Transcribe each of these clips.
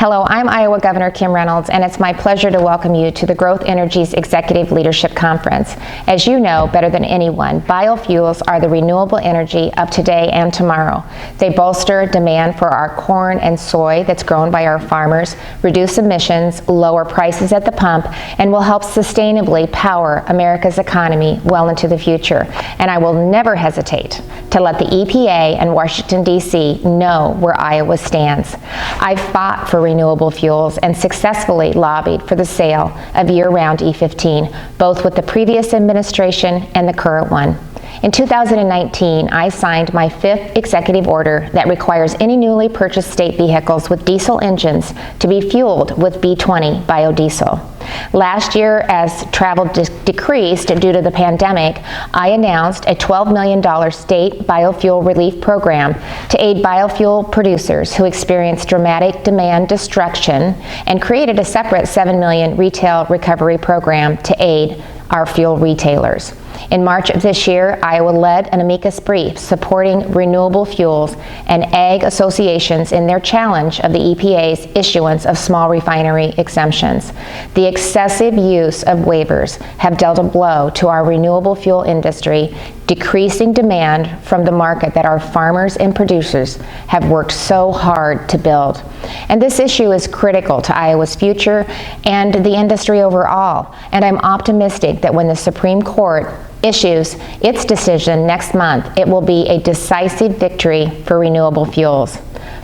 Hello, I'm Iowa Governor Kim Reynolds, and it's my pleasure to welcome you to the Growth Energy's Executive Leadership Conference. As you know better than anyone, biofuels are the renewable energy of today and tomorrow. They bolster demand for our corn and soy that's grown by our farmers, reduce emissions, lower prices at the pump, and will help sustainably power America's economy well into the future. And I will never hesitate to let the EPA and Washington, D.C. know where Iowa stands. I've fought for renewable fuels and successfully lobbied for the sale of year-round E15, both with the previous administration and the current one. In 2019, I signed my 5th executive order that requires any newly purchased state vehicles with diesel engines to be fueled with B20 biodiesel. Last year, as travel decreased due to the pandemic, I announced a $12 million state biofuel relief program to aid biofuel producers who experienced dramatic demand destruction, and created a separate $7 million retail recovery program to aid our fuel retailers. In March of this year, Iowa led an amicus brief supporting renewable fuels and ag associations in their challenge of the EPA's issuance of small refinery exemptions. The excessive use of waivers have dealt a blow to our renewable fuel industry, decreasing demand from the market that our farmers and producers have worked so hard to build. And this issue is critical to Iowa's future and the industry overall. And I'm optimistic that when the Supreme Court issues its decision next month, it will be a decisive victory for renewable fuels.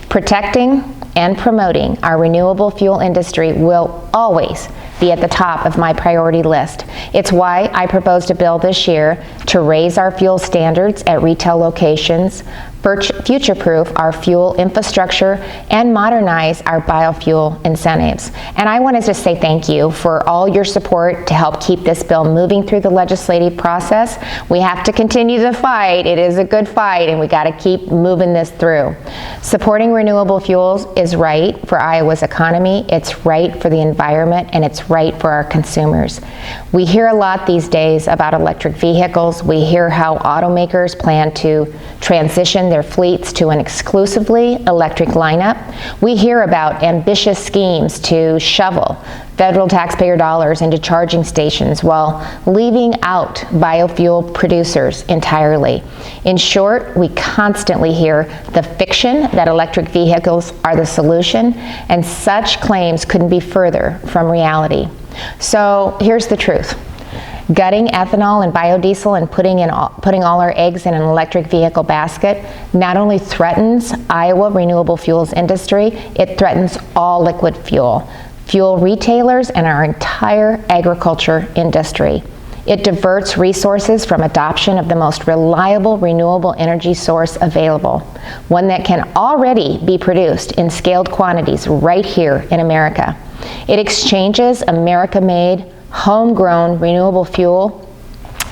Protecting and promoting our renewable fuel industry will always be at the top of my priority list. It's why I proposed a bill this year to raise our fuel standards at retail locations, future-proof our fuel infrastructure, and modernize our biofuel incentives. And I wanted to say thank you for all your support to help keep this bill moving through the legislative process. We have to continue the fight. It is a good fight, and we got to keep moving this through. Supporting renewable fuels is right for Iowa's economy, it's right for the environment, and it's right for our consumers. We hear a lot these days about electric vehicles. We hear how automakers plan to transition their fleets to an exclusively electric lineup. We hear about ambitious schemes to shovel federal taxpayer dollars into charging stations while leaving out biofuel producers entirely. In short, we constantly hear the fiction that electric vehicles are the solution, and such claims couldn't be further from reality. So here's the truth. Gutting ethanol and biodiesel and putting all our eggs in an electric vehicle basket not only threatens Iowa renewable fuels industry, it threatens all liquid fuel retailers, and our entire agriculture industry. It diverts resources from adoption of the most reliable renewable energy source available, one that can already be produced in scaled quantities right here in America. It exchanges America-made, homegrown renewable fuel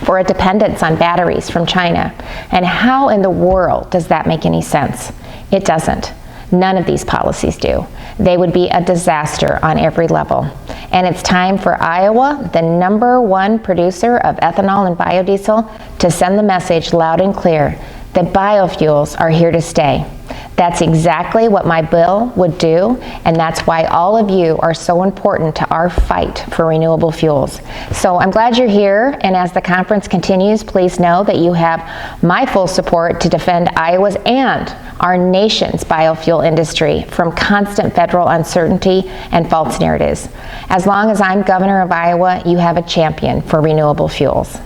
for a dependence on batteries from China. And how in the world does that make any sense? It doesn't. None of these policies do. They would be a disaster on every level. And it's time for Iowa, the #1 producer of ethanol and biodiesel, to send the message loud and clear that biofuels are here to stay. That's exactly what my bill would do, and that's why all of you are so important to our fight for renewable fuels. So I'm glad you're here, and as the conference continues, please know that you have my full support to defend Iowa's and our nation's biofuel industry from constant federal uncertainty and false narratives. As long as I'm governor of Iowa, you have a champion for renewable fuels.